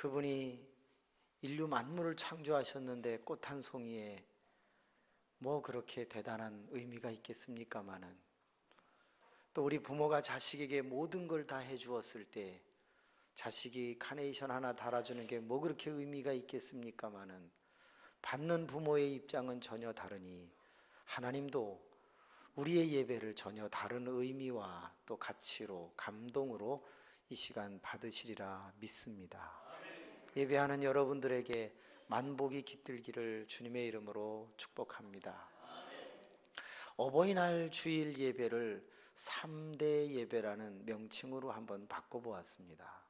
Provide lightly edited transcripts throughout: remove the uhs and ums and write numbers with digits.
그분이 인류 만물을 창조하셨는데 꽃 한 송이에 뭐 그렇게 대단한 의미가 있겠습니까마는, 또 우리 부모가 자식에게 모든 걸 다 해주었을 때 자식이 카네이션 하나 달아주는 게 뭐 그렇게 의미가 있겠습니까마는, 받는 부모의 입장은 전혀 다르니 하나님도 우리의 예배를 전혀 다른 의미와 또 가치로, 감동으로 이 시간 받으시리라 믿습니다. 예배하는 여러분들에게 만복이 깃들기를 주님의 이름으로 축복합니다. 어버이날 주일 예배를 3대 예배라는 명칭으로 한번 바꿔보았습니다.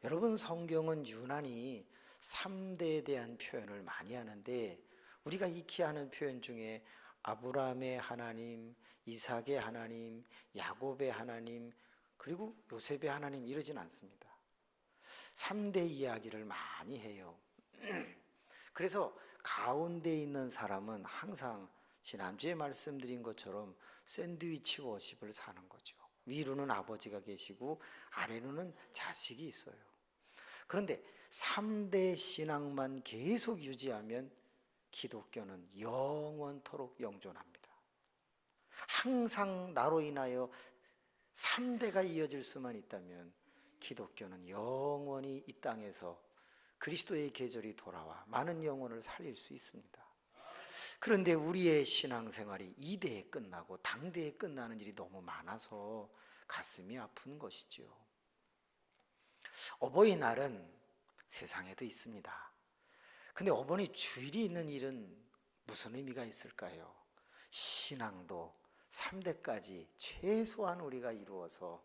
여러분, 성경은 유난히 3대에 대한 표현을 많이 하는데, 우리가 익히 하는 표현 중에 아브라함의 하나님, 이삭의 하나님, 야곱의 하나님, 그리고 요셉의 하나님 이러진 않습니다. 3대 이야기를 많이 해요. 그래서 가운데 있는 사람은 항상 지난주에 말씀드린 것처럼 샌드위치 워십을 사는 거죠. 위로는 아버지가 계시고 아래로는 자식이 있어요. 그런데 3대 신앙만 계속 유지하면 기독교는 영원토록 영존합니다. 항상 나로 인하여 3대가 이어질 수만 있다면 기독교는 영원히 이 땅에서 그리스도의 계절이 돌아와 많은 영혼을 살릴 수 있습니다. 그런데 우리의 신앙생활이 이대에 끝나고 당대에 끝나는 일이 너무 많아서 가슴이 아픈 것이지요. 어버이날은 세상에도 있습니다. 근데 어버이 주일이 있는 일은 무슨 의미가 있을까요? 신앙도 3대까지 최소한 우리가 이루어서,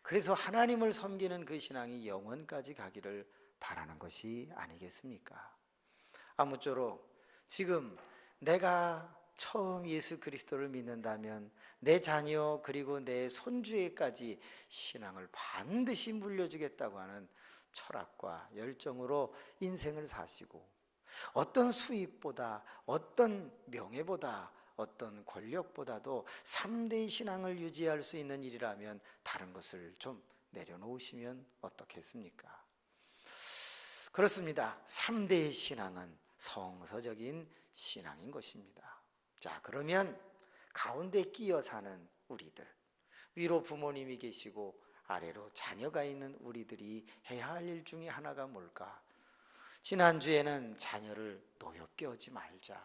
그래서 하나님을 섬기는 그 신앙이 영원까지 가기를 바라는 것이 아니겠습니까? 아무쪼록 지금 내가 처음 예수 그리스도를 믿는다면 내 자녀 그리고 내 손주에까지 신앙을 반드시 물려주겠다고 하는 철학과 열정으로 인생을 사시고, 어떤 수입보다, 어떤 명예보다, 어떤 권력보다도 3대의 신앙을 유지할 수 있는 일이라면 다른 것을 좀 내려놓으시면 어떻겠습니까? 그렇습니다. 3대의 신앙은 성서적인 신앙인 것입니다. 자, 그러면 가운데 끼어 사는 우리들, 위로 부모님이 계시고 아래로 자녀가 있는 우리들이 해야 할 일 중에 하나가 뭘까? 지난주에는 자녀를 노엽게 하지 말자,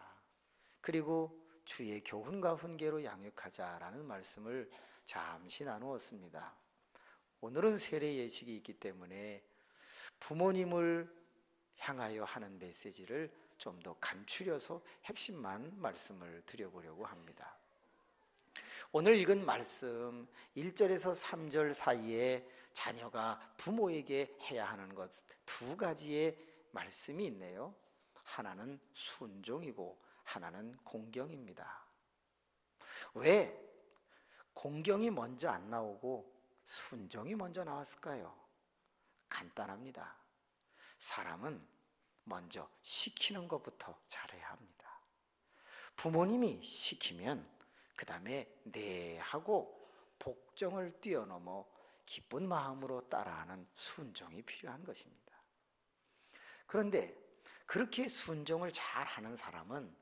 그리고 주의 교훈과 훈계로 양육하자라는 말씀을 잠시 나누었습니다. 오늘은 세례 예식이 있기 때문에 부모님을 향하여 하는 메시지를 좀 더 간추려서 핵심만 말씀을 드려보려고 합니다. 오늘 읽은 말씀 1절에서 3절 사이에 자녀가 부모에게 해야 하는 것 2가지의 말씀이 있네요. 하나는 순종이고 하나는 공경입니다. 왜 공경이 먼저 안 나오고 순종이 먼저 나왔을까요? 간단합니다. 사람은 먼저 시키는 것부터 잘해야 합니다. 부모님이 시키면 그 다음에 네 하고 복종을 뛰어넘어 기쁜 마음으로 따라하는 순종이 필요한 것입니다. 그런데 그렇게 순종을 잘하는 사람은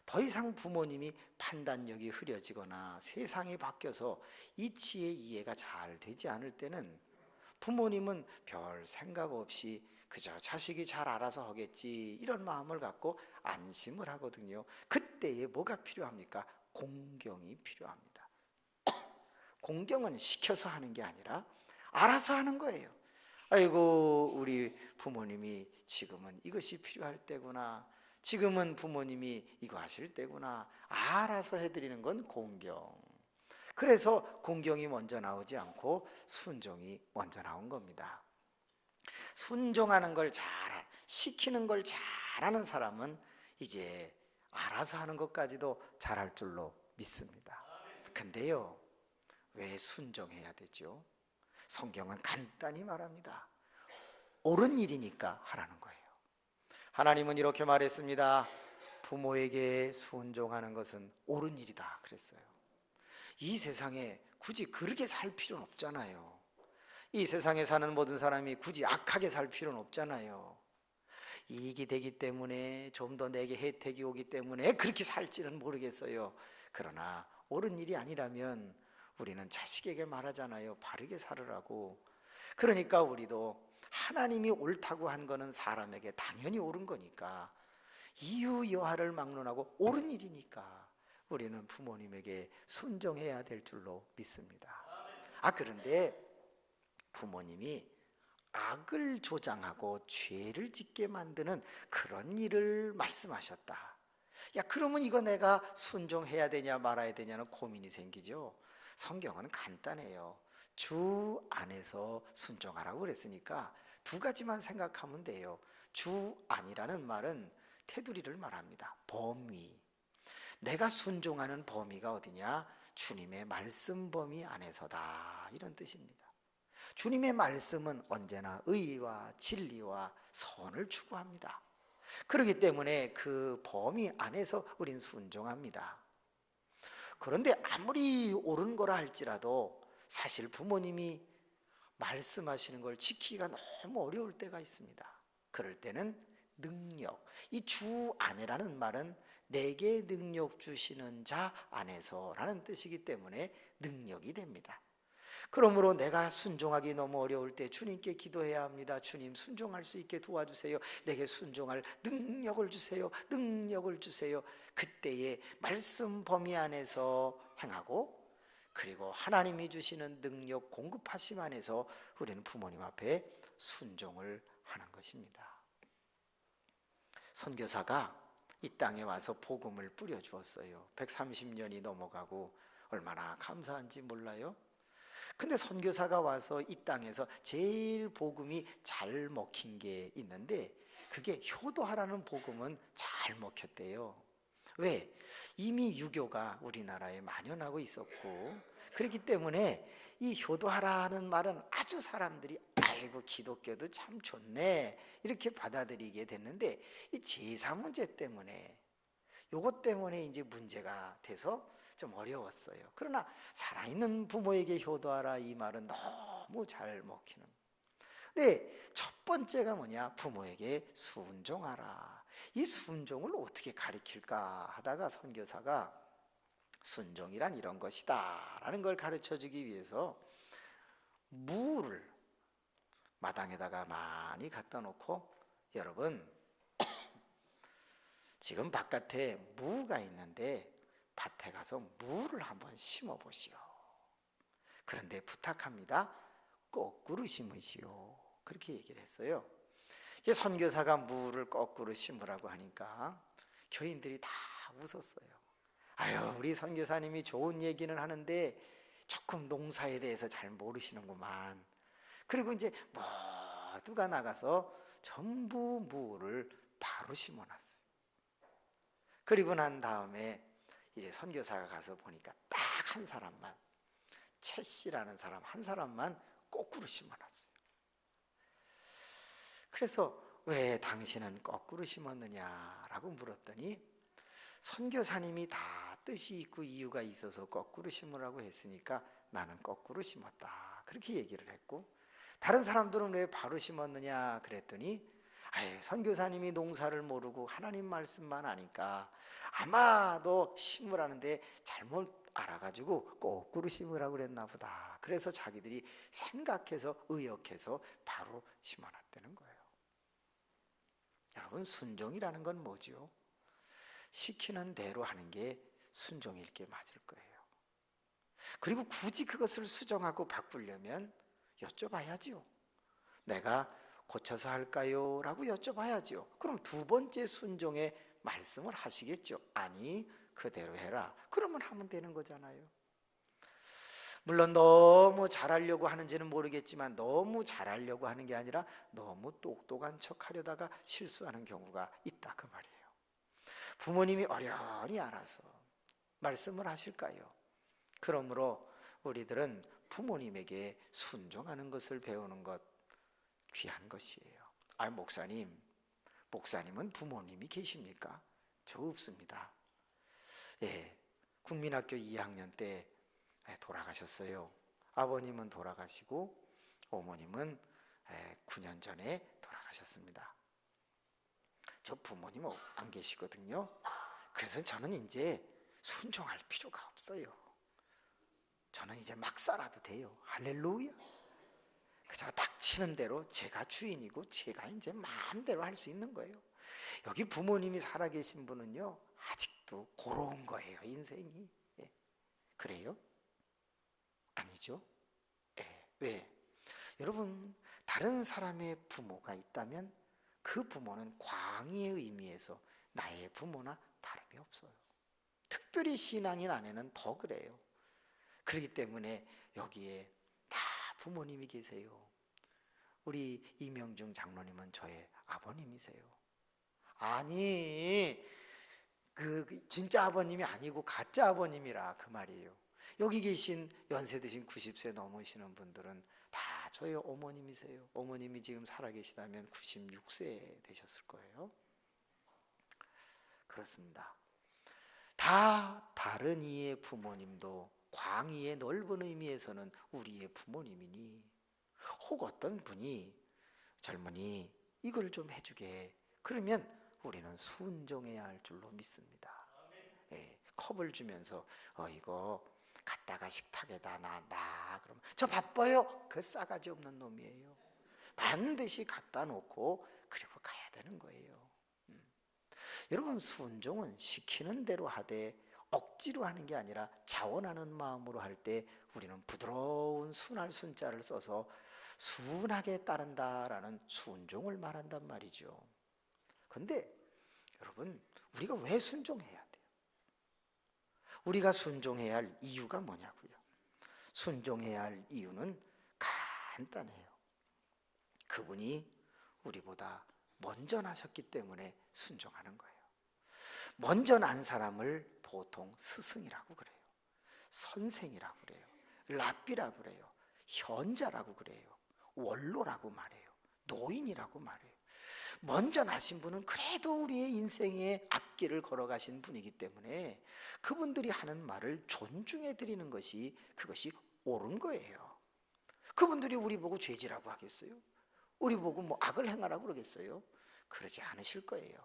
더 이상 부모님이 판단력이 흐려지거나 세상이 바뀌어서 이치의 이해가 잘 되지 않을 때는 부모님은 별 생각 없이 그저 자식이 잘 알아서 하겠지 이런 마음을 갖고 안심을 하거든요. 그때에 뭐가 필요합니까? 공경이 필요합니다. 공경은 시켜서 하는 게 아니라 알아서 하는 거예요. 아이고, 우리 부모님이 지금은 이것이 필요할 때구나, 지금은 부모님이 이거 하실 때구나, 알아서 해드리는 건 공경. 그래서 공경이 먼저 나오지 않고 순종이 먼저 나온 겁니다. 순종하는 걸 시키는 걸 잘하는 사람은 이제 알아서 하는 것까지도 잘할 줄로 믿습니다. 근데요, 왜 순종해야 되죠? 성경은 간단히 말합니다. 옳은 일이니까 하라는 거예요. 하나님은 이렇게 말했습니다. 부모에게 순종하는 것은 옳은 일이다 그랬어요. 이 세상에 굳이 그렇게 살 필요는 없잖아요. 이 세상에 사는 모든 사람이 굳이 악하게 살 필요는 없잖아요. 이익이 되기 때문에, 좀 더 내게 혜택이 오기 때문에 그렇게 살지는 모르겠어요. 그러나 옳은 일이 아니라면 우리는 자식에게 말하잖아요. 바르게 살으라고. 그러니까 우리도 하나님이 옳다고 한 거는 사람에게 당연히 옳은 거니까, 이유 여하를 막론하고 옳은 일이니까 우리는 부모님에게 순종해야 될 줄로 믿습니다. 그런데 부모님이 악을 조장하고 죄를 짓게 만드는 그런 일을 말씀하셨다. 그러면 이거 내가 순종해야 되냐 말아야 되냐는 고민이 생기죠. 성경은 간단해요. 주 안에서 순종하라고 그랬으니까 두 가지만 생각하면 돼요. 주 안이라는 말은 테두리를 말합니다. 범위. 내가 순종하는 범위가 어디냐? 주님의 말씀 범위 안에서다, 이런 뜻입니다. 주님의 말씀은 언제나 의와 진리와 선을 추구합니다. 그렇기 때문에 그 범위 안에서 우린 순종합니다. 그런데 아무리 옳은 거라 할지라도 사실 부모님이 말씀하시는 걸 지키기가 너무 어려울 때가 있습니다. 그럴 때는 능력, 이 주 안에라는 말은 내게 능력 주시는 자 안에서라는 뜻이기 때문에 능력이 됩니다. 그러므로 내가 순종하기 너무 어려울 때 주님께 기도해야 합니다. 주님, 순종할 수 있게 도와주세요. 내게 순종할 능력을 주세요. 능력을 주세요. 그때의 말씀 범위 안에서 행하고, 그리고 하나님이 주시는 능력 공급하심 안에서 우리는 부모님 앞에 순종을 하는 것입니다. 선교사가 이 땅에 와서 복음을 뿌려주었어요. 130년이 넘어가고 얼마나 감사한지 몰라요. 근데 선교사가 와서 이 땅에서 제일 복음이 잘 먹힌 게 있는데, 그게 효도하라는 복음은 잘 먹혔대요. 왜? 이미 유교가 우리나라에 만연하고 있었고, 그렇기 때문에 이 효도하라는 말은 아주 사람들이 아이고 기독교도 참 좋네 이렇게 받아들이게 됐는데, 이 제사 문제 때문에, 요것 때문에 이제 문제가 돼서 좀 어려웠어요. 그러나 살아있는 부모에게 효도하라, 이 말은 너무 잘 먹히는. 근데 첫 번째가 뭐냐? 부모에게 순종하라. 이 순종을 어떻게 가르칠까 하다가 선교사가 순종이란 이런 것이다 라는 걸 가르쳐주기 위해서 무를 마당에다가 많이 갖다 놓고, 여러분 지금 바깥에 무가 있는데 밭에 가서 무를 한번 심어 보시오. 그런데 부탁합니다. 거꾸로 심으시오. 그렇게 얘기를 했어요. 선교사가 무를 거꾸로 심으라고 하니까 교인들이 다 웃었어요. 아유, 우리 선교사님이 좋은 얘기는 하는데 조금 농사에 대해서 잘 모르시는구만. 그리고 이제 모두가 나가서 전부 무를 바로 심어놨어요. 그리고 난 다음에 이제 선교사가 가서 보니까 딱 한 사람만, 채 씨라는 사람 한 사람만 거꾸로 심어놨어요. 그래서 왜 당신은 거꾸로 심었느냐라고 물었더니, 선교사님이 다 뜻이 있고 이유가 있어서 거꾸로 심으라고 했으니까 나는 거꾸로 심었다, 그렇게 얘기를 했고, 다른 사람들은 왜 바로 심었느냐 그랬더니, 선교사님이 농사를 모르고 하나님 말씀만 아니까 아마도 심으라는데 잘못 알아가지고 거꾸로 심으라고 그랬나 보다. 그래서 자기들이 생각해서 의역해서 바로 심어놨다는 거예요. 여러분, 순종이라는 건 뭐죠? 시키는 대로 하는 게 순종일 게 맞을 거예요. 그리고 굳이 그것을 수정하고 바꾸려면 여쭤봐야지요. 내가 고쳐서 할까요? 라고 여쭤봐야죠. 그럼 두 번째 순종의 말씀을 하시겠죠. 아니, 그대로 해라. 그러면 하면 되는 거잖아요. 물론 너무 잘하려고 하는지는 모르겠지만, 너무 잘하려고 하는 게 아니라 너무 똑똑한 척 하려다가 실수하는 경우가 있다, 그 말이에요. 부모님이 어련히 알아서 말씀을 하실까요? 그러므로 우리들은 부모님에게 순종하는 것을 배우는 것 귀한 것이에요. 목사님은 부모님이 계십니까? 저 없습니다. 국민학교 2학년 때 돌아가셨어요. 아버님은 돌아가시고 어머님은 9년 전에 돌아가셨습니다. 저 부모님 안 계시거든요. 그래서 저는 이제 순종할 필요가 없어요. 저는 이제 막 살아도 돼요. 할렐루야. 그저 닥치는 대로 제가 주인이고 제가 이제 마음대로 할 수 있는 거예요. 여기 부모님이 살아계신 분은요, 아직도 고로운 거예요, 인생이. 예. 그래요? 아니죠? 예. 왜? 여러분, 다른 사람의 부모가 있다면 그 부모는 광의의 의미에서 나의 부모나 다름이 없어요. 특별히 신앙인 안에는 더 그래요. 그렇기 때문에 여기에 다 부모님이 계세요. 우리 이명중 장로님은 저의 아버님이세요. 아니, 그 진짜 아버님이 아니고 가짜 아버님이라 그 말이에요. 여기 계신 연세 드신 90세 넘으시는 분들은 다 저희 어머님이세요. 어머님이 지금 살아계시다면 96세 되셨을 거예요. 그렇습니다. 다 다른 이의 부모님도 광의의 넓은 의미에서는 우리의 부모님이니, 혹 어떤 분이 젊은이 이걸 좀 해주게, 그러면 우리는 순종해야 할 줄로 믿습니다. 예, 컵을 주면서 이거 갖다가 식탁에다 놔. 그러면 저 바빠요. 그 싸가지 없는 놈이에요. 반드시 갖다 놓고 그리고 가야 되는 거예요. 여러분, 순종은 시키는 대로 하되 억지로 하는 게 아니라 자원하는 마음으로 할 때 우리는 부드러운 순할 순자를 써서 순하게 따른다라는 순종을 말한단 말이죠. 그런데 여러분, 우리가 왜 순종해야 돼요? 우리가 순종해야 할 이유가 뭐냐고요? 순종해야 할 이유는 간단해요. 그분이 우리보다 먼저 나셨기 때문에 순종하는 거예요. 먼저 난 사람을 보통 스승이라고 그래요. 선생이라고 그래요. 랍비라고 그래요. 현자라고 그래요. 원로라고 말해요. 노인이라고 말해요. 먼저 나신 분은 그래도 우리의 인생의 앞길을 걸어가신 분이기 때문에 그분들이 하는 말을 존중해 드리는 것이, 그것이 옳은 거예요. 그분들이 우리 보고 죄지라고 하겠어요? 우리 보고 뭐 악을 행하라고 그러겠어요? 그러지 않으실 거예요.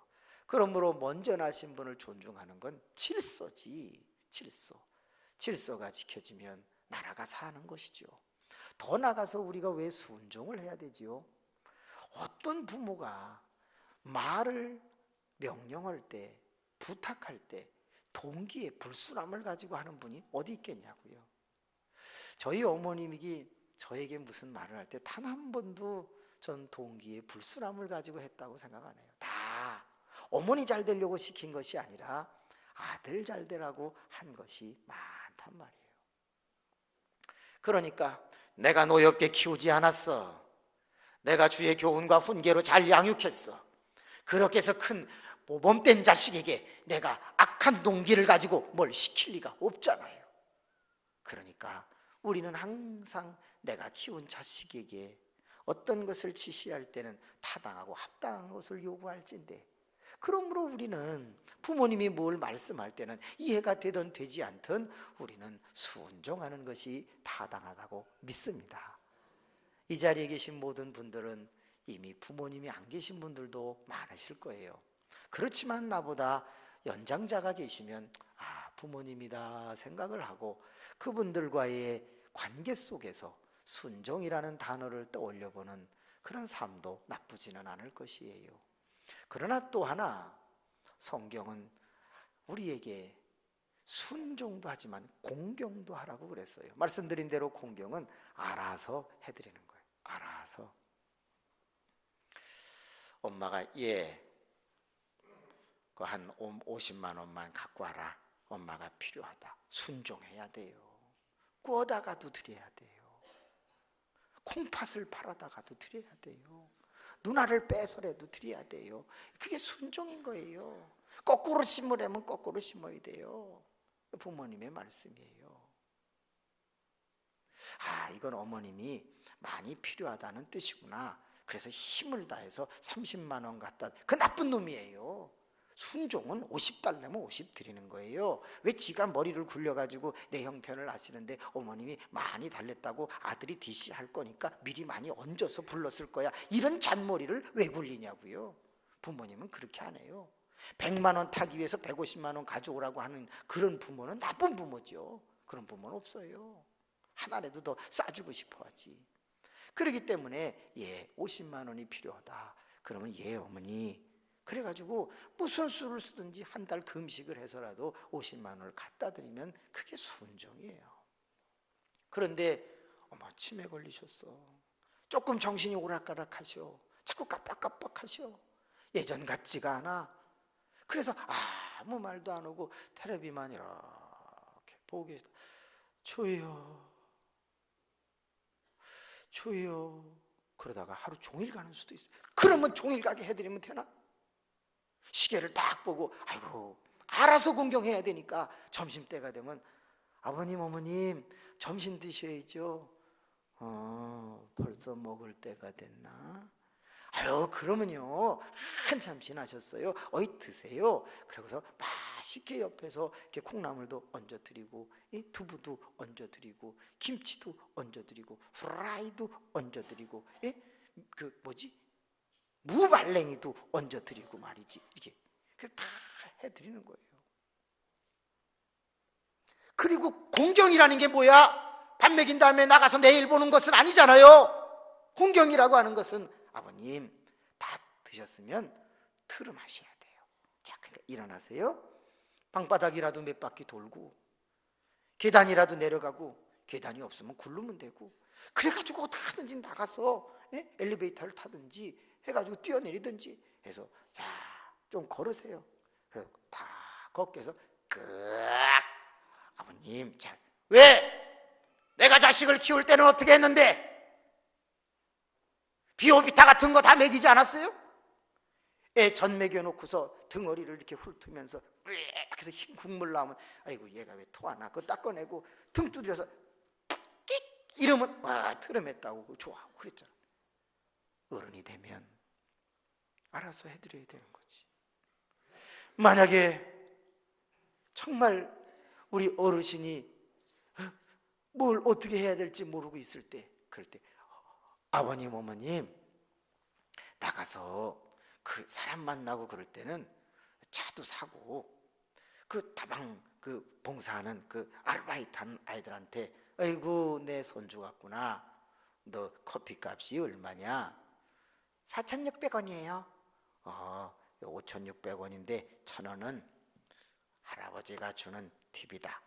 그러므로 먼저 나신 분을 존중하는 건 질서지. 질서가 지켜지면 나라가 사는 것이죠. 더 나아가서 우리가 왜 순종을 해야 되지요? 어떤 부모가 말을 명령할 때, 부탁할 때 동기에 불순함을 가지고 하는 분이 어디 있겠냐고요. 저희 어머님이 저에게 무슨 말을 할 때 단 한 번도 전 동기에 불순함을 가지고 했다고 생각 안 해요. 다 어머니 잘 되려고 시킨 것이 아니라 아들 잘 되라고 한 것이 많단 말이에요. 그러니까 내가 노엽게 키우지 않았어. 내가 주의 교훈과 훈계로 잘 양육했어. 그렇게 해서 큰 모범된 자식에게 내가 악한 동기를 가지고 뭘 시킬 리가 없잖아요. 그러니까 우리는 항상 내가 키운 자식에게 어떤 것을 지시할 때는 타당하고 합당한 것을 요구할진대, 그러므로 우리는 부모님이 뭘 말씀할 때는 이해가 되든 되지 않든 우리는 순종하는 것이 타당하다고 믿습니다. 이 자리에 계신 모든 분들은 이미 부모님이 안 계신 분들도 많으실 거예요. 그렇지만 나보다 연장자가 계시면 부모님이다 생각을 하고 그분들과의 관계 속에서 순종이라는 단어를 떠올려 보는 그런 삶도 나쁘지는 않을 것이에요. 그러나 또 하나, 성경은 우리에게 순종도 하지만 공경도 하라고 그랬어요. 말씀드린 대로 공경은 알아서 해드리는 거예요. 알아서. 엄마가 그 한 50만 원만 갖고 와라. 엄마가 필요하다. 순종해야 돼요. 구워다가도 드려야 돼요. 콩팥을 팔아다가도 드려야 돼요. 누나를 빼서라도 드려야 돼요. 그게 순종인 거예요. 거꾸로 심으려면 거꾸로 심어야 돼요. 부모님의 말씀이에요. 이건 어머님이 많이 필요하다는 뜻이구나. 그래서 힘을 다해서 30만 원 갖다, 그 나쁜 놈이에요. 순종은 50달러면 50 드리는 거예요. 왜 지가 머리를 굴려가지고 내 형편을 아시는데 어머님이 많이 달랬다고 아들이 DC할 거니까 미리 많이 얹어서 불렀을 거야, 이런 잔머리를 왜 굴리냐고요. 부모님은 그렇게 안 해요. 100만 원 타기 위해서 150만 원 가져오라고 하는 그런 부모는 나쁜 부모죠. 그런 부모는 없어요. 하나라도 더 싸주고 싶어 하지. 그렇기 때문에 50만 원이 필요하다 그러면 어머니 그래가지고 무슨 수를 쓰든지 한 달 금식을 해서라도 50만 원을 갖다 드리면 그게 순종이에요. 그런데 어머 치매 걸리셨어, 조금 정신이 오락가락하셔, 자꾸 깜빡깜빡하셔, 예전 같지가 않아. 그래서 아무 말도 안 하고 텔레비만 이렇게 보고 계시다. 주여 주여 그러다가 하루 종일 가는 수도 있어요. 그러면 종일 가게 해드리면 되나? 시계를 딱 보고 아이고 알아서 공경해야 되니까 점심때가 되면 아버님 어머님 점심 드셔야죠. 벌써 먹을 때가 됐나? 아유 그러면요 한참 지나셨어요. 어이 드세요. 그러고서 맛있게 옆에서 이렇게 콩나물도 얹어드리고 두부도 얹어드리고 김치도 얹어드리고 프라이도 얹어드리고 그 뭐지 무말랭이도 얹어드리고 말이지. 이게 다 해드리는 거예요. 그리고 공경이라는 게 뭐야? 밥 먹인 다음에 나가서 내일 보는 것은 아니잖아요. 공경이라고 하는 것은 아버님 다 드셨으면 트름하셔야 돼요. 자, 그러니까 일어나세요. 방바닥이라도 몇 바퀴 돌고 계단이라도 내려가고 계단이 없으면 굴르면 되고 그래가지고 어떻게 하든지 나가서 엘리베이터를 타든지 해가지고 뛰어내리든지 해서 좀 걸으세요. 그래서 다 걷게서 아버님 잘 왜? 내가 자식을 키울 때는 어떻게 했는데? 비오비타 같은 거 다 먹이지 않았어요? 애 전 먹여놓고서 등어리를 이렇게 훑으면서 그래서 흰 국물 나오면 아이고 얘가 왜 토 안 나? 그거 닦아내고 등 두드려서 끽 이러면 와 트름했다고 좋아하고 그랬잖아. 어른이 되면 알아서 해드려야 되는 거지. 만약에 정말 우리 어르신이 뭘 어떻게 해야 될지 모르고 있을 때, 그럴 때 아버님 어머님 나가서 그 사람 만나고 그럴 때는 차도 사고 그 다방 그 봉사하는 그 아르바이트 하는 아이들한테 아이고 내 손주 같구나, 너 커피값이 얼마냐? 4,600원이에요 5,600원인데 1,000원은 할아버지가 주는 팁이다.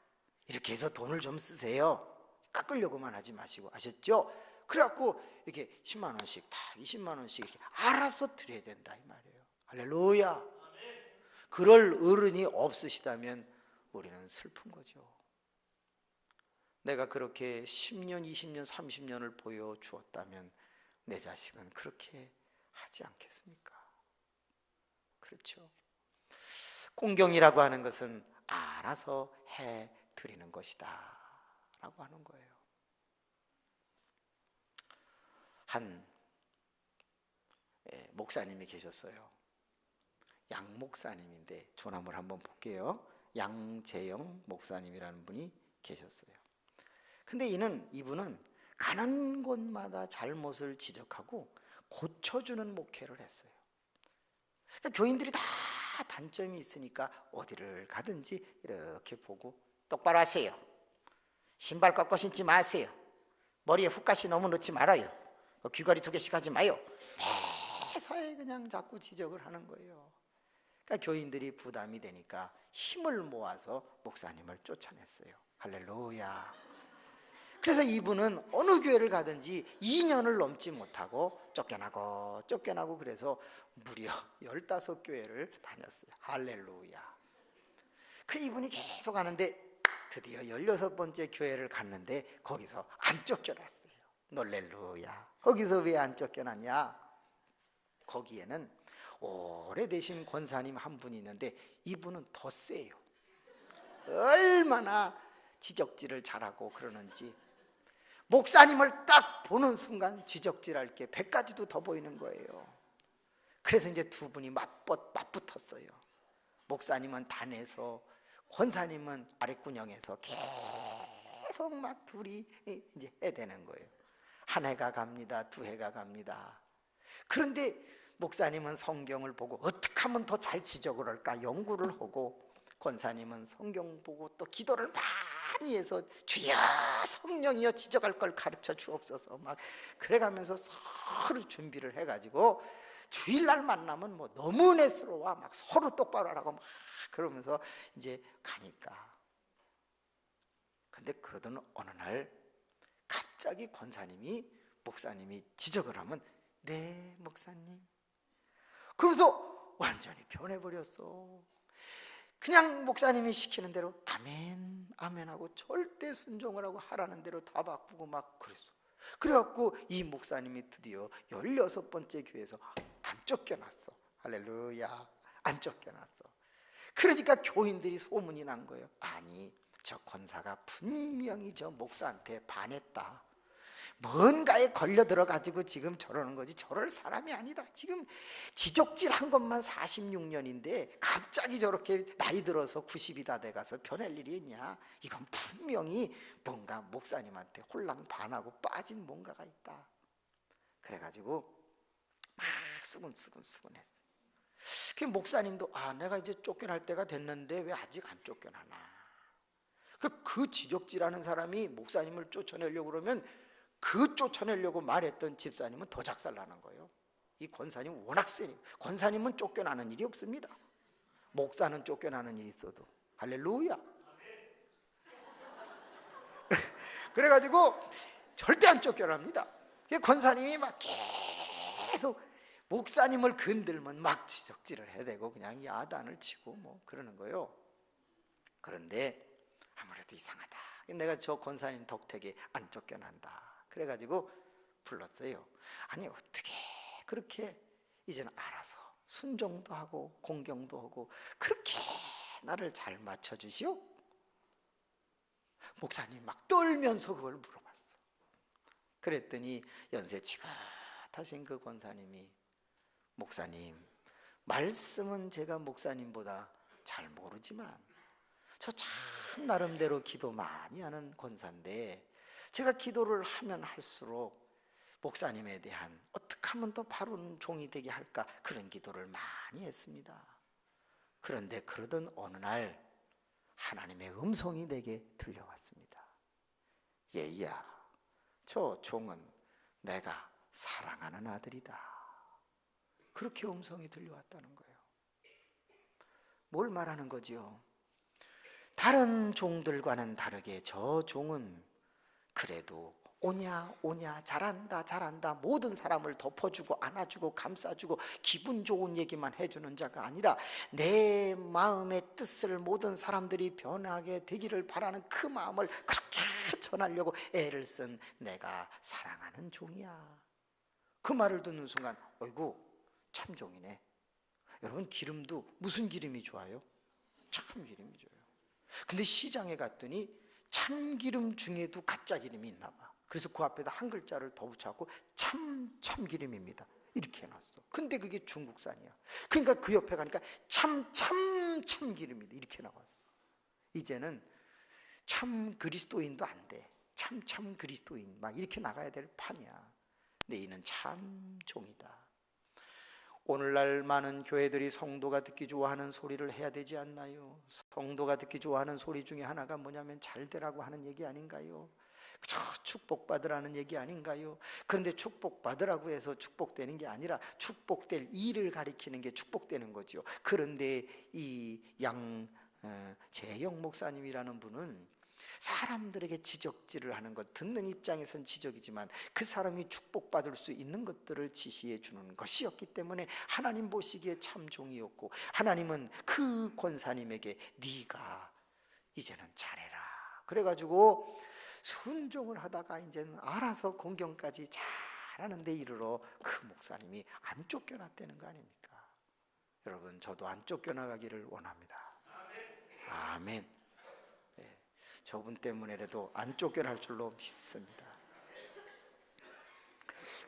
이렇게 해서 돈을 좀 쓰세요. 깎으려고만 하지 마시고, 아셨죠? 그래갖고 이렇게 10만 원씩 다 20만 원씩 이렇게 알아서 드려야 된다 이 말이에요. 할렐루야. 그럴 어른이 없으시다면 우리는 슬픈 거죠. 내가 그렇게 10년, 20년, 30년을 보여주었다면 내 자식은 그렇게 하지 않겠습니까? 그렇죠. 공경이라고 하는 것은 알아서 해드리는 것이다 라고 하는 거예요. 한 목사님이 계셨어요. 양 목사님인데 조남을 한번 볼게요. 양재영 목사님이라는 분이 계셨어요. 근데 이분은 가는 곳마다 잘못을 지적하고 고쳐주는 목회를 했어요. 그러니까 교인들이 다 단점이 있으니까 어디를 가든지 이렇게 보고 똑바로 하세요. 신발 꺾어 신지 마세요. 머리에 훅가시 너무 넣지 말아요. 귀걸이 2개씩 하지 마요. 매사에 그냥 자꾸 지적을 하는 거예요. 그러니까 교인들이 부담이 되니까 힘을 모아서 목사님을 쫓아냈어요. 할렐루야. 그래서 이분은 어느 교회를 가든지 2년을 넘지 못하고 쫓겨나고 그래서 무려 15교회를 다녔어요. 할렐루야. 그 이분이 계속 가는데 드디어 16번째 교회를 갔는데 거기서 안 쫓겨났어요. 놀렐루야. 거기서 왜 안 쫓겨났냐? 거기에는 오래되신 권사님 한 분이 있는데 이분은 더 세요. 얼마나 지적질을 잘하고 그러는지 목사님을 딱 보는 순간 지적질할 게 100가지도 더 보이는 거예요. 그래서 이제 두 분이 맞붙었어요. 목사님은 단에서, 권사님은 아랫구녕에서 계속 막 둘이 이제 해야 되는 거예요. 한 해가 갑니다. 두 해가 갑니다. 그런데 목사님은 성경을 보고 어떻게 하면 더 잘 지적을 할까 연구를 하고, 권사님은 성경 보고 또 기도를 많이 해서 주여 성령이여 지적할 걸 가르쳐 주옵소서 막 그래가면서 서로 준비를 해가지고 주일날 만나면 뭐 너무 은혜스러워 막 서로 똑바로 하라고 막 그러면서 이제 가니까. 근데 그러던 어느 날 갑자기 권사님이 목사님이 지적을 하면 네 목사님 그러면서 완전히 변해버렸어. 그냥 목사님이 시키는 대로 아멘 아멘 하고 절대 순종을 하고 하라는 대로 다 바꾸고 막 그랬어. 그래갖고 이 목사님이 드디어 16번째 교회에서 안 쫓겨났어. 할렐루야. 안 쫓겨났어. 그러니까 교인들이 소문이 난 거예요. 아니 저 권사가 분명히 저 목사한테 반했다. 뭔가에 걸려 들어가지고 지금 저러는 거지 저럴 사람이 아니다. 지금 지적질한 것만 46년인데 갑자기 저렇게 나이 들어서 90이 다 돼가서 변할 일이 있냐. 이건 분명히 뭔가 목사님한테 홀랑 반하고 빠진 뭔가가 있다. 그래가지고 막 수근수근했어. 그 목사님도 내가 이제 쫓겨날 때가 됐는데 왜 아직 안 쫓겨나나. 그 지적질하는 사람이 목사님을 쫓아내려고 그러면 그 쫓아내려고 말했던 집사님은 더 작살나는 거예요. 이 권사님은 워낙 세니 권사님은 쫓겨나는 일이 없습니다. 목사는 쫓겨나는 일이 있어도. 할렐루야. 그래가지고 절대 안 쫓겨납니다. 권사님이 막 계속 목사님을 건들면 막 지적질을 해대고 그냥 야단을 치고 뭐 그러는 거예요. 그런데 아무래도 이상하다. 내가 저 권사님 덕택에 안 쫓겨난다. 그래가지고 불렀어요. 아니 어떻게 그렇게 이제는 알아서 순종도 하고 공경도 하고 그렇게 나를 잘 맞춰주시오? 목사님 막 떨면서 그걸 물어봤어. 그랬더니 연세 지긋하신 그 권사님이 목사님 말씀은 제가 목사님보다 잘 모르지만 저 참 나름대로 기도 많이 하는 권사인데 제가 기도를 하면 할수록 목사님에 대한 어떻게 하면 더 바른 종이 되게 할까 그런 기도를 많이 했습니다. 그런데 그러던 어느 날 하나님의 음성이 내게 들려왔습니다. 얘야 저 종은 내가 사랑하는 아들이다. 그렇게 음성이 들려왔다는 거예요. 뭘 말하는 거지요? 다른 종들과는 다르게 저 종은 그래도 오냐 잘한다 모든 사람을 덮어주고 안아주고 감싸주고 기분 좋은 얘기만 해주는 자가 아니라 내 마음의 뜻을 모든 사람들이 변하게 되기를 바라는 그 마음을 그렇게 전하려고 애를 쓴 내가 사랑하는 종이야. 그 말을 듣는 순간 어이구 참 종이네. 여러분 기름도 무슨 기름이 좋아요? 참 기름이 좋아요. 근데 시장에 갔더니 참기름 중에도 가짜 기름이 있나 봐. 그래서 그 앞에다 한 글자를 더 붙여갖고 참기름입니다 이렇게 해놨어. 근데 그게 중국산이야. 그러니까 그 옆에 가니까 참기름이다 이렇게 나왔어. 이제는 참 그리스도인도 안 돼. 참 그리스도인 막 이렇게 나가야 될 판이야. 근데 이는 참 종이다. 오늘날 많은 교회들이 성도가 듣기 좋아하는 소리를 해야 되지 않나요? 성도가 듣기 좋아하는 소리 중에 하나가 뭐냐면 잘 되라고 하는 얘기 아닌가요? 저 축복받으라는 얘기 아닌가요? 그런데 축복받으라고 해서 축복되는 게 아니라 축복될 일을 가리키는 게 축복되는 거죠. 그런데 이 양재영 목사님이라는 분은 사람들에게 지적질을 하는 것 듣는 입장에선 지적이지만 그 사람이 축복받을 수 있는 것들을 지시해 주는 것이었기 때문에 하나님 보시기에 참 종이었고 하나님은 그 권사님에게 네가 이제는 잘해라 그래가지고 순종을 하다가 이제는 알아서 공경까지 잘하는 데 이르러 그 목사님이 안 쫓겨났다는 거 아닙니까? 여러분 저도 안 쫓겨나가기를 원합니다. 아멘. 저분 때문에라도 안 쫓겨날 줄로 믿습니다.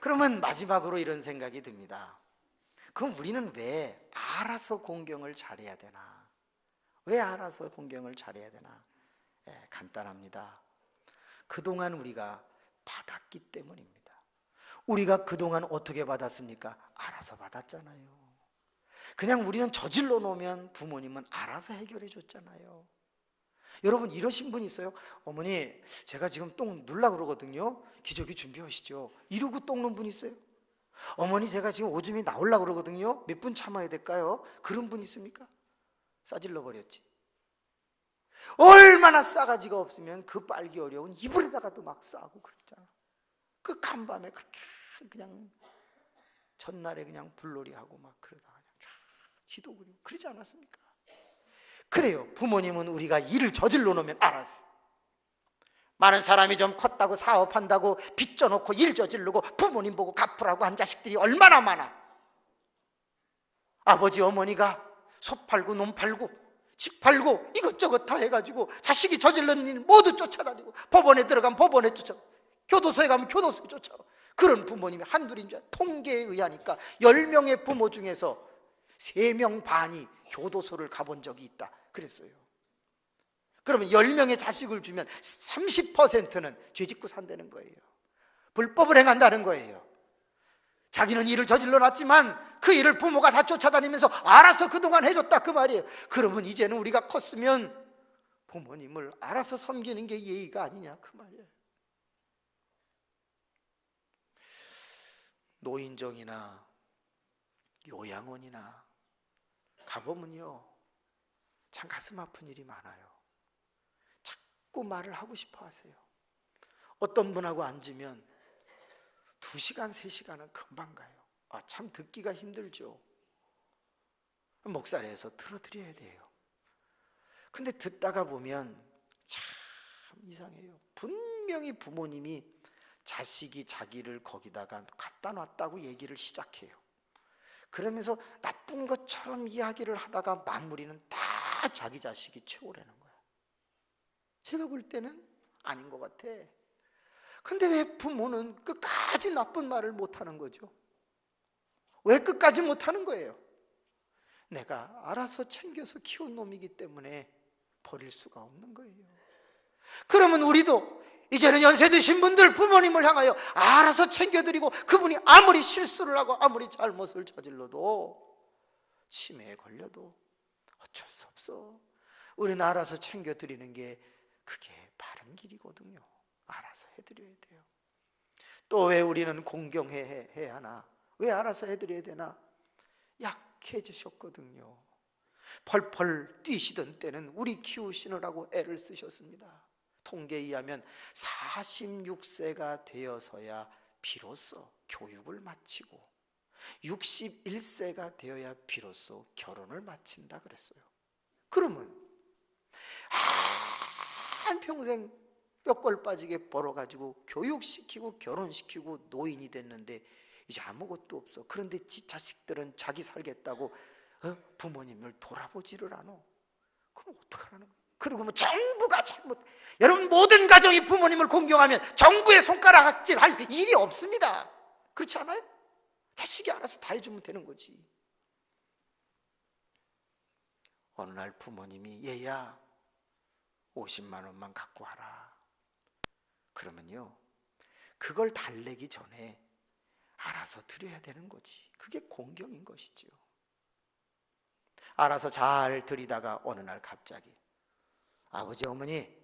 그러면 마지막으로 이런 생각이 듭니다. 그럼 우리는 왜 알아서 공경을 잘해야 되나? 왜 알아서 공경을 잘해야 되나? 간단합니다. 그동안 우리가 받았기 때문입니다. 우리가 그동안 어떻게 받았습니까? 알아서 받았잖아요. 그냥 우리는 저질러 놓으면 부모님은 알아서 해결해 줬잖아요. 여러분 이러신 분 있어요? 어머니 제가 지금 똥 누려고 그러거든요. 기저귀 준비하시죠. 이러고 똥 놓은 분 있어요? 어머니 제가 지금 오줌이 나오려고 그러거든요. 몇 분 참아야 될까요? 그런 분 있습니까? 싸질러 버렸지. 얼마나 싸가지가 없으면 그 빨기 어려운 이불에다가도 막 싸고 그랬잖아. 그 간밤에 그렇게 그냥 전날에 그냥 불놀이하고 막 그러다가 그냥 쫙 지도 그리고 그러지 않았습니까? 그래요. 부모님은 우리가 일을 저질러 놓으면 알아서. 많은 사람이 좀 컸다고 사업한다고 빚져놓고 일 저지르고 부모님 보고 갚으라고 한 자식들이 얼마나 많아. 아버지 어머니가 소 팔고 놈 팔고 집 팔고 이것저것 다 해가지고 자식이 저질른 일 모두 쫓아다니고 법원에 들어가면 법원에 쫓아가고 교도소에 가면 교도소에 쫓아가고 그런 부모님이 한둘인 줄. 통계에 의하니까 10명의 부모 중에서 3명 반이 교도소를 가본 적이 있다 그랬어요. 그러면 10명의 자식을 주면 30%는 죄짓고 산다는 거예요. 불법을 행한다는 거예요. 자기는 일을 저질러 놨지만 그 일을 부모가 다 쫓아다니면서 알아서 그동안 해줬다 그 말이에요. 그러면 이제는 우리가 컸으면 부모님을 알아서 섬기는 게 예의가 아니냐 그 말이에요. 노인정이나 요양원이나 가보면요 참 가슴 아픈 일이 많아요. 자꾸 말을 하고 싶어 하세요. 어떤 분하고 앉으면 2시간, 3시간은 금방 가요. 참 듣기가 힘들죠. 목살에서 틀어드려야 돼요. 근데 듣다가 보면 참 이상해요. 분명히 부모님이 자식이 자기를 거기다가 갖다 놨다고 얘기를 시작해요. 그러면서 나쁜 것처럼 이야기를 하다가 마무리는 다 자기 자식이 최고라는 거야. 제가 볼 때는 아닌 것 같아. 근데 왜 부모는 끝까지 나쁜 말을 못하는 거죠? 왜 끝까지 못하는 거예요? 내가 알아서 챙겨서 키운 놈이기 때문에 버릴 수가 없는 거예요. 그러면 우리도 이제는 연세 드신 분들 부모님을 향하여 알아서 챙겨드리고 그분이 아무리 실수를 하고 아무리 잘못을 저질러도 치매에 걸려도 어쩔 수 없어. 우리는 알아서 챙겨드리는 게 그게 바른 길이거든요. 알아서 해드려야 돼요. 또 왜 우리는 공경해야 하나? 왜 알아서 해드려야 되나? 약해지셨거든요. 펄펄 뛰시던 때는 우리 키우시느라고 애를 쓰셨습니다. 통계에 의하면 46세가 되어서야 비로소 교육을 마치고 61세가 되어야 비로소 결혼을 마친다 그랬어요. 그러면 한평생 뼈골 빠지게 벌어가지고 교육시키고 결혼시키고 노인이 됐는데 이제 아무것도 없어. 그런데 지 자식들은 자기 살겠다고 부모님을 돌아보지를 않아. 그럼 어떡하라는 거야? 그리고 뭐 정부가 잘못, 여러분 모든 가정이 부모님을 공경하면 정부의 손가락질 할 일이 없습니다. 그렇지 않아요? 자식이 알아서 다 해주면 되는 거지. 어느 날 부모님이 얘야 50만 원만 갖고 와라. 그러면요 그걸 달래기 전에 알아서 드려야 되는 거지. 그게 공경인 것이죠. 알아서 잘 드리다가 어느 날 갑자기 아버지 어머니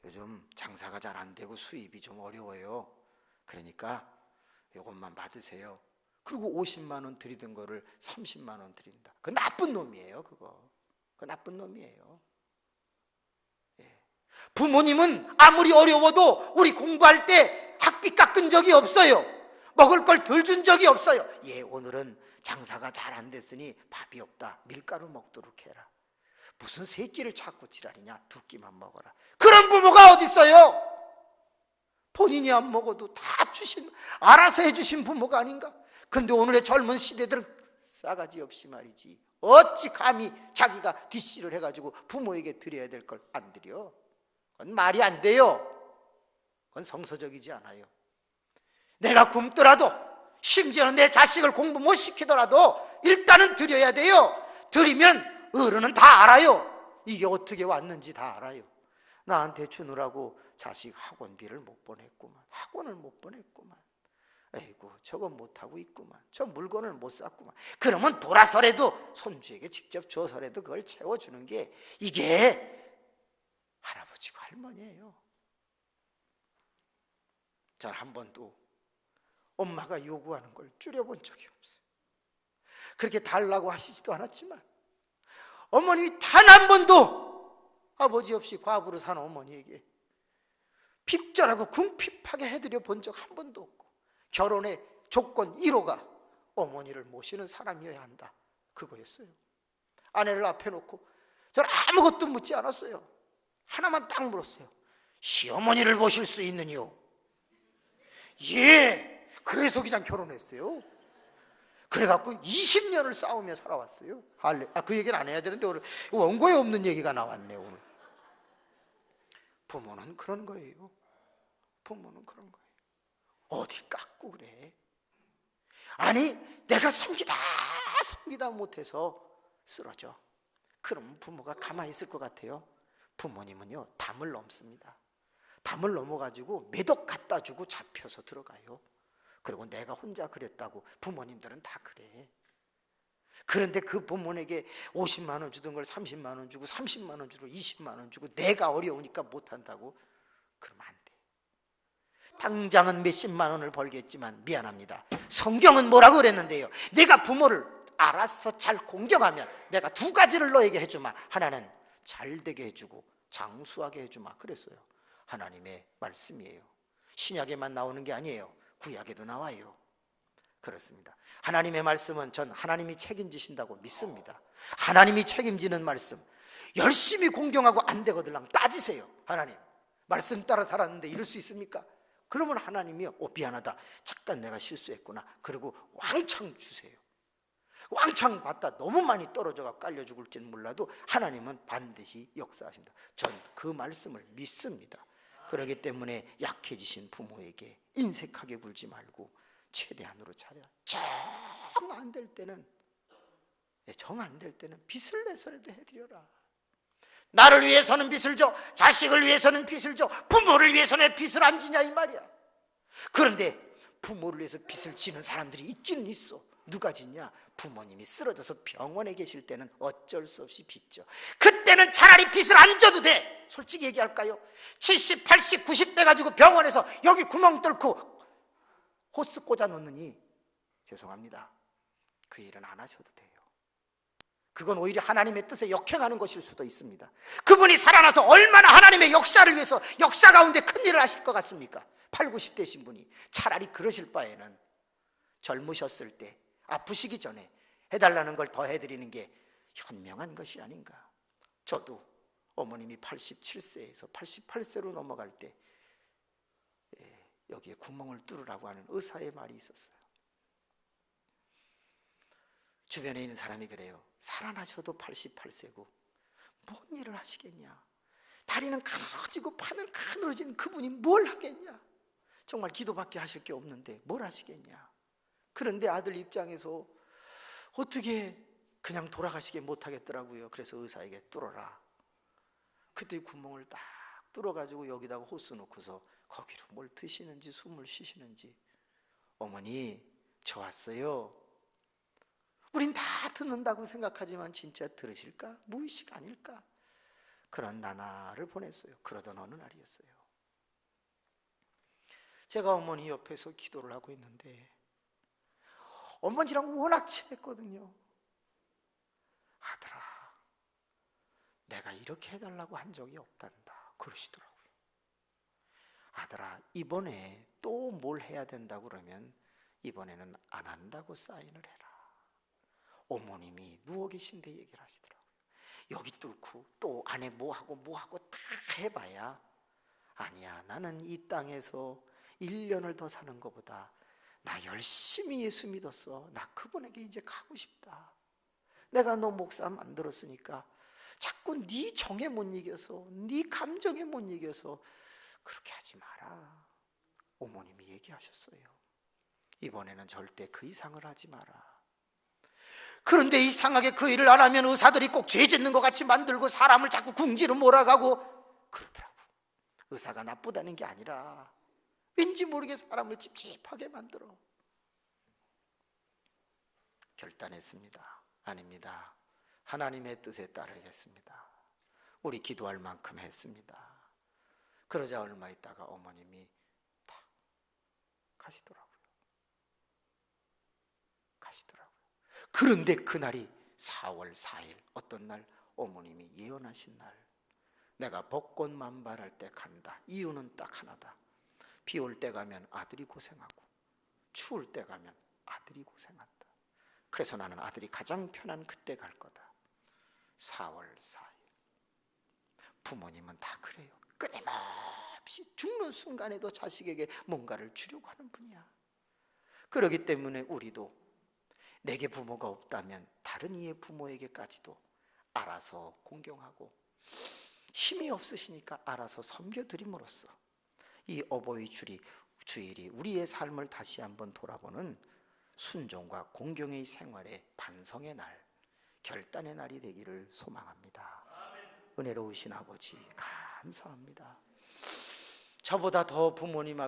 요즘 장사가 잘 안 되고 수입이 좀 어려워요. 그러니까 이것만 받으세요. 그리고 50만 원 드리던 거를 30만 원 드린다. 그거 나쁜 놈이에요. 그거 나쁜 놈이에요. 부모님은 아무리 어려워도 우리 공부할 때 학비 깎은 적이 없어요. 먹을 걸 덜 준 적이 없어요. 오늘은 장사가 잘 안 됐으니 밥이 없다. 밀가루 먹도록 해라. 무슨 새끼를 찾고 지랄이냐. 2끼만 먹어라. 그런 부모가 어디 있어요? 본인이 안 먹어도 다 주신, 알아서 해주신 부모가 아닌가? 그런데 오늘의 젊은 시대들은 싸가지 없이 말이지 어찌 감히 자기가 뒷시를 해가지고 부모에게 드려야 될 걸 안 드려? 그건 말이 안 돼요. 그건 성서적이지 않아요. 내가 굶더라도 심지어는 내 자식을 공부 못 시키더라도 일단은 드려야 돼요. 드리면 어른은 다 알아요. 이게 어떻게 왔는지 다 알아요. 나한테 주느라고 자식 학원비를 못 보냈구만. 학원을 못 보냈구만. 아이고 저거 못하고 있구만. 저 물건을 못 샀구만. 그러면 돌아서라도 손주에게 직접 줘서라도 그걸 채워주는 게 이게 할아버지고 할머니예요. 전 한 번도 엄마가 요구하는 걸 줄여본 적이 없어요. 그렇게 달라고 하시지도 않았지만 어머님이 단 한 번도 아버지 없이 과부로 산 어머니에게 핍절하고 궁핍하게 해드려 본 적 한 번도 없고, 결혼의 조건 1호가 어머니를 모시는 사람이어야 한다, 그거였어요. 아내를 앞에 놓고 저는 아무것도 묻지 않았어요. 하나만 딱 물었어요. 시어머니를 모실 수 있느뇨? 예. 그래서 그냥 결혼했어요. 그래갖고 20년을 싸우며 살아왔어요. 그 얘기는 안 해야 되는데 오늘 원고에 없는 얘기가 나왔네요. 오늘 부모는 그런 거예요. 부모는 그런 거예요. 어디 깎고 그래. 아니 내가 섬기다 못해서 쓰러져. 그러면 부모가 가만히 있을 것 같아요? 부모님은요 담을 넘습니다. 담을 넘어가지고 매덕 갖다 주고 잡혀서 들어가요. 그리고 내가 혼자 그랬다고 부모님들은 다 그래. 그런데 그 부모에게 50만 원 주던 걸 30만 원 주고 30만 원 주고 20만 원 주고 내가 어려우니까 못한다고 그러면 안 돼. 당장은 몇십만 원을 벌겠지만 미안합니다. 성경은 뭐라고 그랬는데요? 내가 부모를 알아서 잘 공경하면 내가 두 가지를 너에게 해주마. 하나는 잘되게 해주고 장수하게 해주마. 그랬어요. 하나님의 말씀이에요. 신약에만 나오는 게 아니에요. 구약에도 나와요. 그렇습니다. 하나님의 말씀은 전 하나님이 책임지신다고 믿습니다. 하나님이 책임지는 말씀 열심히 공경하고 안 되거들랑 따지세요. 하나님 말씀 따라 살았는데 이럴 수 있습니까? 그러면 하나님이 미안하다, 잠깐 내가 실수했구나, 그리고 왕창 주세요. 왕창 받다 너무 많이 떨어져가 깔려 죽을지는 몰라도 하나님은 반드시 역사하신다. 전 그 말씀을 믿습니다. 그렇기 때문에 약해지신 부모에게 인색하게 굴지 말고 최대한으로 차려. 정 안 될 때는 빚을 내서라도 해드려라. 나를 위해서는 빚을 줘, 자식을 위해서는 빚을 줘, 부모를 위해서는 빚을 안 지냐 이 말이야. 그런데 부모를 위해서 빚을 지는 사람들이 있기는 있어. 누가 짓냐? 부모님이 쓰러져서 병원에 계실 때는 어쩔 수 없이 빚죠. 그때는 차라리 빚을 안 져도 돼. 솔직히 얘기할까요? 70, 80, 90대 가지고 병원에서 여기 구멍 뚫고 호스 꽂아 놓느니 죄송합니다, 그 일은 안 하셔도 돼요. 그건 오히려 하나님의 뜻에 역행하는 것일 수도 있습니다. 그분이 살아나서 얼마나 하나님의 역사를 위해서 역사 가운데 큰 일을 하실 것 같습니까? 8, 90대신 분이 차라리 그러실 바에는 젊으셨을 때 아프시기 전에 해달라는 걸 더 해드리는 게 현명한 것이 아닌가. 저도 어머님이 87세에서 88세로 넘어갈 때 여기에 구멍을 뚫으라고 하는 의사의 말이 있었어요. 주변에 있는 사람이 그래요. 살아나셔도 88세고 뭔 일을 하시겠냐. 다리는 가늘어지고 팔은 가늘어진 그분이 뭘 하겠냐. 정말 기도밖에 하실 게 없는데 뭘 하시겠냐. 그런데 아들 입장에서 어떻게 그냥 돌아가시게 못하겠더라고요. 그래서 의사에게 뚫어라. 그때 구멍을 딱 뚫어가지고 여기다가 호스 놓고서 거기로 뭘 드시는지 숨을 쉬시는지, 어머니 저 왔어요. 우린 다 듣는다고 생각하지만 진짜 들으실까? 무의식 아닐까? 그런 나날을 보냈어요. 그러던 어느 날이었어요. 제가 어머니 옆에서 기도를 하고 있는데 어머니랑 워낙 친했거든요. 아들아, 내가 이렇게 해달라고 한 적이 없단다 그러시더라고요. 아들아, 이번에 또 뭘 해야 된다고 그러면 이번에는 안 한다고 사인을 해라. 어머님이 누워 계신데 얘기를 하시더라고요. 여기 뚫고 또 안에 뭐하고 다 해봐야, 아니야, 나는 이 땅에서 1년을 더 사는 것보다 나 열심히 예수 믿었어. 나 그분에게 이제 가고 싶다. 내가 너 목사 만들었으니까 자꾸 네 정에 못 이겨서, 네 감정에 못 이겨서 그렇게 하지 마라. 어머님이 얘기하셨어요. 이번에는 절대 그 이상을 하지 마라. 그런데 이상하게 그 일을 안 하면 의사들이 꼭 죄 짓는 것 같이 만들고 사람을 자꾸 궁지로 몰아가고 그러더라고. 의사가 나쁘다는 게 아니라 왠지 모르게 사람을 찝찝하게 만들어. 결단했습니다. 아닙니다. 하나님의 뜻에 따르겠습니다. 우리 기도할 만큼 했습니다. 그러자 얼마 있다가 어머님이 딱 가시더라고요. 그런데 그날이 4월 4일 어떤 날 어머님이 예언하신 날. 내가 벚꽃 만발할 때 간다. 이유는 딱 하나다. 비 올 때 가면 아들이 고생하고 추울 때 가면 아들이 고생한다. 그래서 나는 아들이 가장 편한 그때 갈 거다. 4월 4일. 부모님은 다 그래요. 끊임없이 죽는 순간에도 자식에게 뭔가를 주려고 하는 분이야. 그렇기 때문에 우리도 내게 부모가 없다면 다른 이의 부모에게까지도 알아서 공경하고 힘이 없으시니까 알아서 섬겨드림으로써 이 어버이 주일이 우리의 삶을 다시 한번 돌아보는 순종과 공경의 생활의 반성의 날, 결단의 날이 되기를 소망합니다. 은혜로우신 아버지 감사합니다. 저보다 더 부모님 앞에